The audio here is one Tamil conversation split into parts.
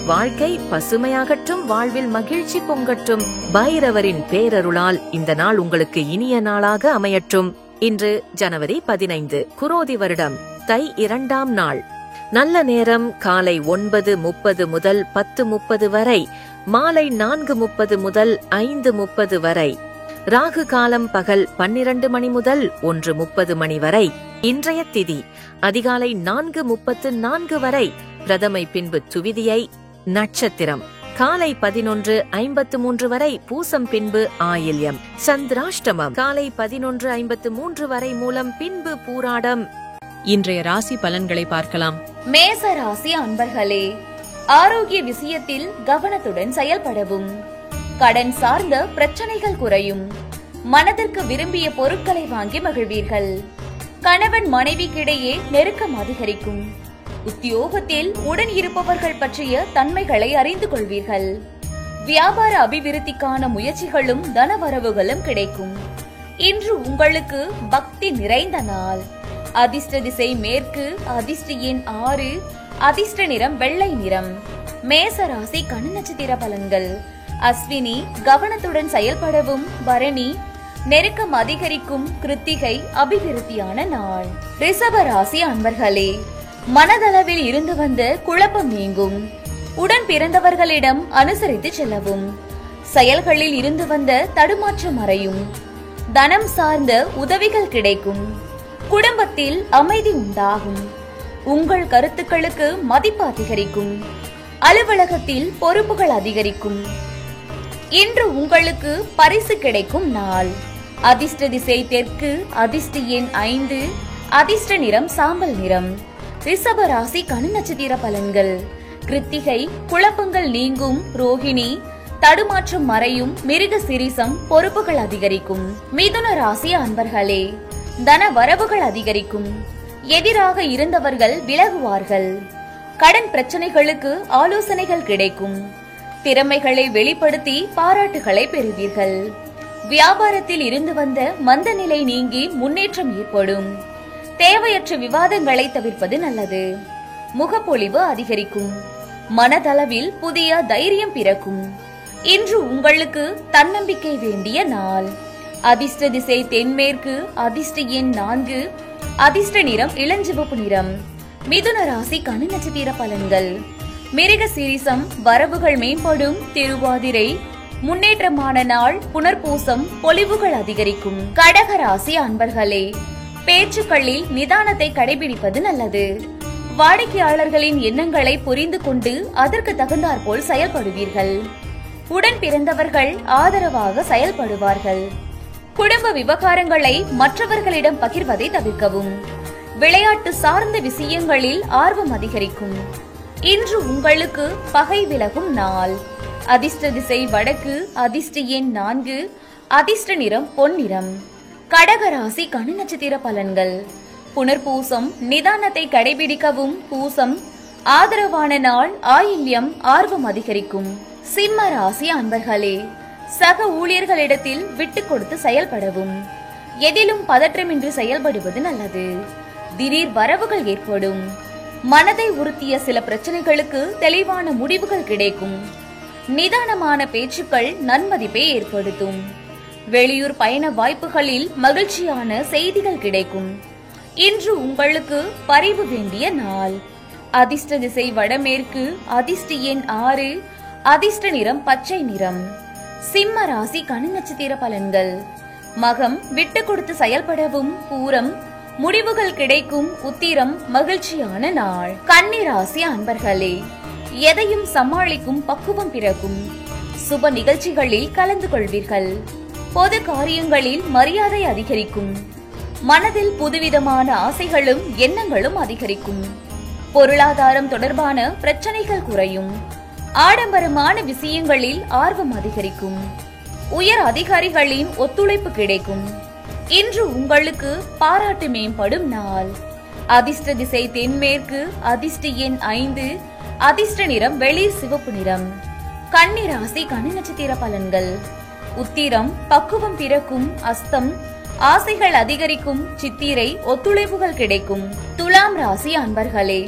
வாழ்க்கை பசுமையாகட்டும், வாழ்வில் மகிழ்ச்சி பொங்கட்டும். பைரவரின் பேரருளால் இந்த நாள் உங்களுக்கு இனிய நாளாக அமையட்டும். இன்று ஜனவரி 15, குரோதி வருடம், தை 2ஆம் நாள். நல்ல நேரம் காலை 9:30 முதல் 10:30 வரை, மாலை 4:30 முதல் 5:30 வரை. ராகு காலம் பகல் 12 மணி முதல் 1:30 மணி வரை. இன்றைய திதி அதிகாலை 4:34 வரை, பிரதமை பின்பு துவிதியை. நட்சத்திரம் காலை 11:53 வரை, பூசம் பின்பு ஆயில்யம். சந்திராஷ்டமம் காலை 11:53 வரை, மூலம் பின்பு பூராடம். இன்றைய ராசி பலன்களை பார்க்கலாம். மேச ராசி அன்பர்களே, ஆரோக்கிய விஷயத்தில் கவனத்துடன் செயல்படவும். கடன் சார்ந்த பிரச்சனைகள் குறையும். மனதிற்கு விரும்பிய பொருட்களை வாங்கி மகிழ்வீர்கள். கணவன் மனைவிக்கிடையே நெருக்கம் அதிகரிக்கும். உத்தியோகத்தில் உடன் இருப்பவர்கள் பற்றிய தன்மைகளை அறிந்து கொள்வீர்கள். வியாபார அபிவிருத்திக்கான முயற்சிகளும் தனவரவுகளும் கிடைக்கும். இன்று உங்களுக்கு பக்தி நிறைந்த நாள். அதிர்ஷ்ட திசை மேற்கு, அதிர்ஷ்ட எண் 6, அதிர்ஷ்ட நிறம் வெள்ளை நிறம். மேச ராசி கன்னி நட்சத்திர பலன்கள். அஸ்வினி கவனத்துடன் செயல்படவும். பரணி நெருக்கம் அதிகரிக்கும். கிருத்திகை அபிவிருத்தியான நாள். ரிஷப ராசி அன்பர்களே, மனதளவில் இருந்து வந்த குழப்பம் நீங்கும். உடன் பிறந்தவர்களிடம் அனுசரித்து செல்லவும். செயல்களில் இருந்து வந்த தடுமாற்றம் மறையும். தனம் சார்ந்த உதவிகள் கிடைக்கும். குடும்பத்தில் அமைதி உண்டாகும். உங்கள் கருத்துக்களுக்கு மதிப்பு அதிகரிக்கும். அலுவலகத்தில் பொறுப்புகள் அதிகரிக்கும். இன்று உங்களுக்கு பரிசு கிடைக்கும் நாள். அதிர்ஷ்ட திசை தெற்கு, அதிர்ஷ்ட எண் 5, அதிர்ஷ்ட நிறம் சாம்பல் நிறம். ரிஷப ராசி கன்னி நட்சத்திர பலன்கள். கிருத்திகை குழப்பங்கள் நீங்கும். ரோஹிணி தடுமாற்றம் மறையும். மிருக சிரிசம் பொறுப்புகள் அதிகரிக்கும். மிதுன ராசி அன்பர்களே, தன வரவுகள் அதிகரிக்கும். எதிராக இருந்தவர்கள் விலகுவார்கள். கடன் பிரச்சனைகளுக்கு ஆலோசனைகள் கிடைக்கும். திறமைகளை வெளிப்படுத்தி பாராட்டுகளை பெறுவீர்கள். வியாபாரத்தில் இருந்து வந்த மந்த நிலை நீங்கி முன்னேற்றம் ஏற்படும். தேவையற்ற விவாதங்களை தவிர்ப்பது நல்லது. முகப்பொலிவு அதிகரிக்கும். மனதளவில் புதிய தைரியம் பிறக்கும். இன்று உங்களுக்கு தன்னம்பிக்கை வேண்டிய நாள். அதிர்ஷ்ட திசை தென்மேற்கு, அதிர்ஷ்ட எண் 4, அதிர்ஷ்ட நிறம் இளஞ்சிவப்பு நிறம். மிதுன ராசி கன்னி நட்சத்திர பலன்கள். மிருக சீரிசம் வரவுகள் மேம்படும். திருவாதிரை முன்னேற்றமான நாள். புனர்பூசம் பொலிவுகள் அதிகரிக்கும். கடக ராசி அன்பர்களே, பேச்சுக்களில் நிதானத்தை கடைபிடிப்பது நல்லது. வாடிக்கையாளர்களின் எண்ணங்களை புரிந்து கொண்டு அதற்கு தகுந்தாற்போல் செயல்படுவீர்கள். உடன் பிறந்தவர்கள் ஆதரவாக செயல்படுவார்கள். குடும்ப விவகாரங்களை மற்றவர்களிடம் பகிர்வதை தவிர்க்கவும். விளையாட்டு சார்ந்த விஷயங்களில் ஆர்வம் அதிகரிக்கும். இன்று உங்களுக்கு பகை விலகும் நாள். அதிர்ஷ்ட திசை வடக்கு, அதிர்ஷ்ட எண் 4, அதிர்ஷ்ட நிறம் பொன்னிறம். கடக ராசி கன்னி நட்சத்திர பலன்கள். புனர்பூசம் நிதானத்தை கடைபிடிக்கவும். பூசம் ஆதரவான நாள். ஆயில்யம் ஆர்வம் அதிகரிக்கும். சிம்ம ராசி அன்பர்களே, சக ஊழியர்களிடத்தில் விட்டு கொடுத்து செயல்படவும். எதிலும் பதற்றமின்றி செயல்படுவது நல்லது. திடீர் வரவுகள் ஏற்படும். மனதை உறுத்திய சில பிரச்சனைகளுக்கு தெளிவான முடிவுகள் கிடைக்கும். நிதானமான பேச்சுக்கள் நன்மதிப்பை ஏற்படுத்தும். வெளியூர் பயண வாய்ப்புகளில் மகிழ்ச்சியான செய்திகள் கிடைக்கும். இன்று உங்களுக்கு பரிவு வேண்டிய நாள். அதிர்ஷ்ட திசை வடமேற்கு, அதிர்ஷ்ட எண் 6, அதிர்ஷ்ட நிறம் பச்சை நிறம். சிம்ம ராசி கன்னி நட்சத்திர பலன்கள். மகம் விட்டு கொடுத்து செயல்படவும். பூரம் முடிவுகள் கிடைக்கும். உத்திரம் மகிழ்ச்சியான நாள். கன்னி ராசி அன்பர்களே, எதையும் சமாளிக்கும் பக்குவம் பிறக்கும். சுப நிகழ்ச்சிகளில் கலந்து கொள்வீர்கள். பொது காரியங்களில் மரியாதை அதிகரிக்கும். மனதில் புதுவிதமான ஆசைகளும் எண்ணங்களும் அதிகரிக்கும். பொருளாதாரம் தொடர்பான பிரச்சனைகள் குறையும். ஆடம்பரமான விஷயங்களில் ஆர்வம் அதிகரிக்கும். உயர் அதிகாரிகளின் ஒத்துழைப்பு கிடைக்கும். இன்று உங்களுக்கு பாராட்டு மேம்படும் நாள். அதிர்ஷ்ட திசை தென்மேற்கு, அதிர்ஷ்ட எண் 5, அதிர்ஷ்ட நிறம் வெளிர் சிவப்பு நிறம். கன்னி ராசி கன்னி நட்சத்திர பலன்கள். உத்திரம் பக்குவம் பிறக்கும். அஸ்தம் ஆசைகள் அதிகரிக்கும். சித்திரை ஒத்துழைப்புகள் கிடைக்கும். துலாம் ராசி அன்பர்களே,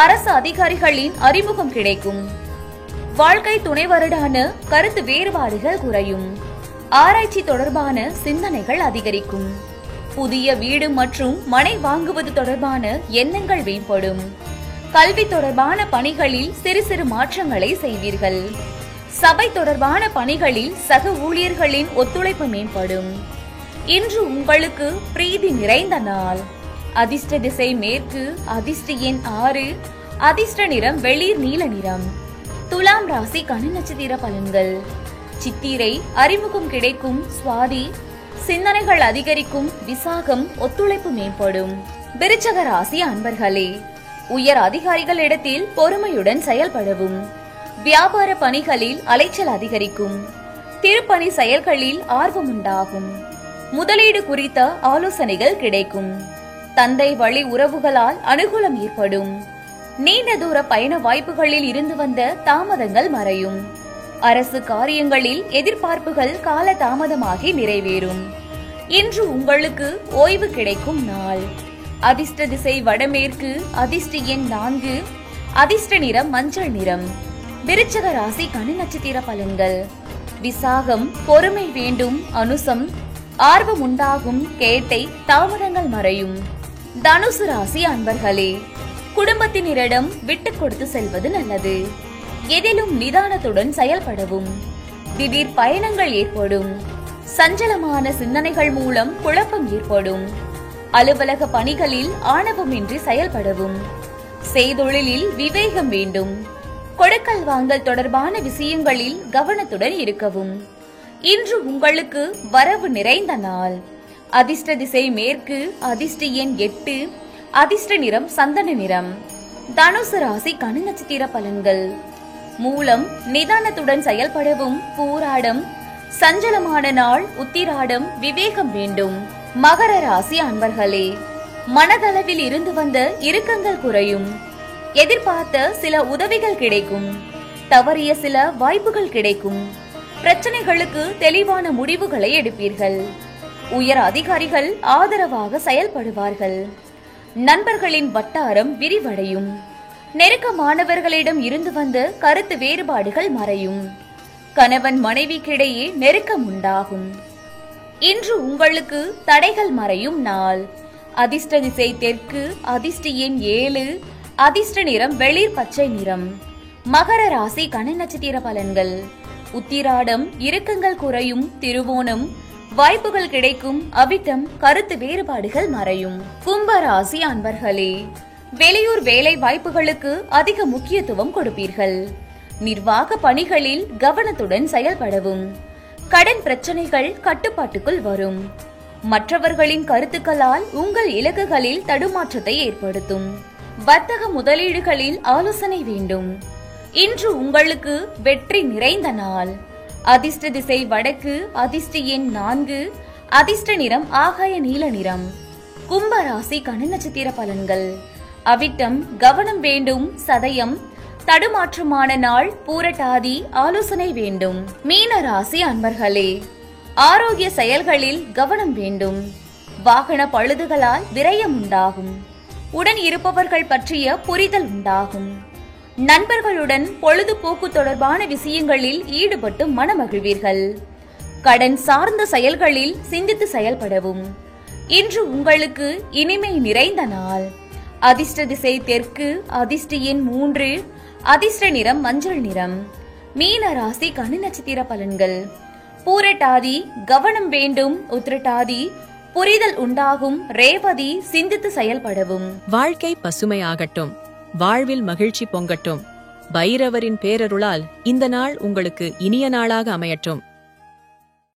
அரசு அதிகாரிகளின் அறிமுகம் கிடைக்கும். வாழ்க்கை துணைவருடான கருத்து வேறுபாடுகள் குறையும். ஆராய்ச்சி தொடர்பான சிந்தனைகள் அதிகரிக்கும். புதிய வீடு மற்றும் மனை வாங்குவது தொடர்பான எண்ணங்கள் மேம்படும். கல்வி தொடர்பான பணிகளில் சிறு சிறு மாற்றங்களை செய்வீர்கள். சபை தொடர்பான பணிகளில் சக ஊழியர்களின் ஒத்துழைப்பு மேம்படும். இன்று உங்களுக்கு பிரீதி நிறைந்த நாள். அதிர்ஷ்ட திசை மேற்கு. அதிர்ஷ்ட எண் 6. அதிர்ஷ்ட நிறம் வெளிர் நீல நிறம். துலாம் ராசிக்கான நட்சத்திர பலன்கள். சித்திரை அறிமுகம் கிடைக்கும். சுவாதி சிந்தனைகள் அதிகரிக்கும். விசாகம் ஒத்துழைப்பு மேம்படும். விருச்சக ராசி அன்பர்களே, உயர் அதிகாரிகளிடத்தில் பொறுமையுடன் செயல்படவும். வியாபார பணிகளில் அலைச்சல் அதிகரிக்கும். திருப்பணி செயல்களில் ஆர்வம் உண்டாகும். முதலீடு குறித்த ஆலோசனைகள் கிடைக்கும். தந்தை வழி உறவுகளால் அனுகூலம் ஏற்படும். நீண்ட தூர பயண வாய்ப்புகளில் இருந்து வந்த தாமதங்கள் மறையும். அரசு காரியங்களில் எதிர்பார்ப்புகள் கால தாமதமாகி நிறைவேறும். இன்று உங்களுக்கு ஓய்வு கிடைக்கும் நாள். அதிர்ஷ்ட திசை வடமேற்கு. அதிர்ஷ்ட எண் 4. அதிர்ஷ்ட நிறம் மஞ்சள் நிறம். விருச்சக ராசிக்கான நட்சத்திர பலன்கள். விசாகம் பொறுமை வேண்டும். அனுசம் ஆர்வம் உண்டாகும். கேட்டை தாமதங்கள் மறையும். தனுசு ராசி அன்பர்களே, குடும்பத்தினரிடம் விட்டு கொடுத்து செல்வது நல்லது. எதிலும் நிதானத்துடன் செயல்படவும். திடீர் பயணங்கள் ஏற்படும். சஞ்சலமான சிந்தனைகள் மூலம் குழப்பம் ஏற்படும். அலுவலக பணிகளில் ஆணவமின்றி செயல்படவும். செய்தொழிலில் விவேகம் வேண்டும். கொடுக்கல் வாங்கல் தொடர்பான விஷயங்களில் கவனத்துடன் இருக்கவும். இன்று உங்களுக்கு வரவு நிறைந்த நாள். அதிர்ஷ்ட திசை மேற்கு. அதிர்ஷ்ட எண் 8. அதிர்ஷ்ட நிறம் சந்தன நிறம். தனுசு ராசிக்கான நட்சத்திர பலன்கள். மூலம் நிதானத்துடன் செயல்படவும். பூராடம் சஞ்சலமான நாள். உத்திராடம் விவேகம் வேண்டும். மகர ராசி அன்பர்களே, மனதளவில் இருந்து வந்த இறுக்கங்கள் குறையும். எதிர்பார்த்த சில உதவிகள் கிடைக்கும். தவறிய சில வாய்ப்புகள் கிடைக்கும். பிரச்சனைகளுக்கு தெளிவான முடிவுகளை எடுப்பீர்கள். உயர் அதிகாரிகள் ஆதரவாக செயல்படுவார்கள். நண்பர்களின் வட்டாரம் விரிவடையும். நெருக்கமானவர்களிடம் இருந்து வந்த கருத்து வேறுபாடுகள் மறையும். கணவன் மனைவிக்கிடையே நெருக்கம் உண்டாகும். இன்று உங்களுக்கு தடைகள் மறையும் நாள். அதிர்ஷ்ட திசை தெற்கு. அதிர்ஷ்ட எண் 7. அதிர்ஷ்ட நிறம் வெளிர் பச்சை நிறம். மகர ராசி நட்சத்திர பலன்கள். உத்திராடம் இறுக்கங்கள் குறையும். திருவோணம் வாய்ப்புகள் கிடைக்கும். அவிட்டம் கருத்து வேறுபாடுகள் மறையும். கும்ப ராசி அன்பர்களே, வெளியூர் வேலை வாய்ப்புகளுக்கு அதிக முக்கியத்துவம் கொடுப்பீர்கள். நிர்வாக பணிகளில் கவனத்துடன் செயல்படவும். கடன் பிரச்சனைகள் கட்டுப்பாட்டுக்குள் வரும். மற்றவர்களின் கருத்துக்களால் உங்கள் இலக்குகளில் தடுமாற்றத்தை ஏற்படுத்தும். வர்த்தக முதலீடுகளில் ஆலோசனை வேண்டும். இன்று உங்களுக்கு வெற்றி நிறைந்த நாள். அதிர்ஷ்ட திசை வடக்கு. அதிர்ஷ்ட எண் 4. அதிர்ஷ்ட நிறம் ஆகாய நீல நிறம். கும்ப ராசி நட்சத்திர பலன்கள். அவிட்டம் கவனம் வேண்டும். சதயம் தடுமாற்றமான நாள். பூரட்டாதி ஆலோசனை வேண்டும். மீன ராசி அன்பர்களே, ஆரோக்கிய செயல்களில் கவனம் வேண்டும். வாகன பழுதுகளால் விரயம் உண்டாகும். உடன் இருப்பவர்கள் பற்றிய புரிதல் உண்டாகும். நண்பர்களுடன் பொழுதுபோக்கு தொடர்பான விஷயங்களில் ஈடுபட்டு மனமகிழ்வீர்கள். கடன் சார்ந்த செயல்களில் சிந்தித்து செயல்படவும். இன்று உங்களுக்கு இனிமை நிறைந்த நாள். அதிர்ஷ்ட திசை தெற்கு. அதிர்ஷ்ட எண் 3. அதிர்ஷ்ட நிறம் மஞ்சள் நிறம். மீன ராசி நட்சத்திர பலன்கள். பூரட்டாதி கவனம் வேண்டும். உத்திரட்டாதி புரிதல் உண்டாகும். ரேவதி சிந்தித்து செயல்படவும். வாழ்க்கை பசுமையாகட்டும். வாழ்வில் மகிழ்ச்சி பொங்கட்டும். பைரவரின் பேரருளால் இந்த நாள் உங்களுக்கு இனிய நாளாக அமையட்டும்.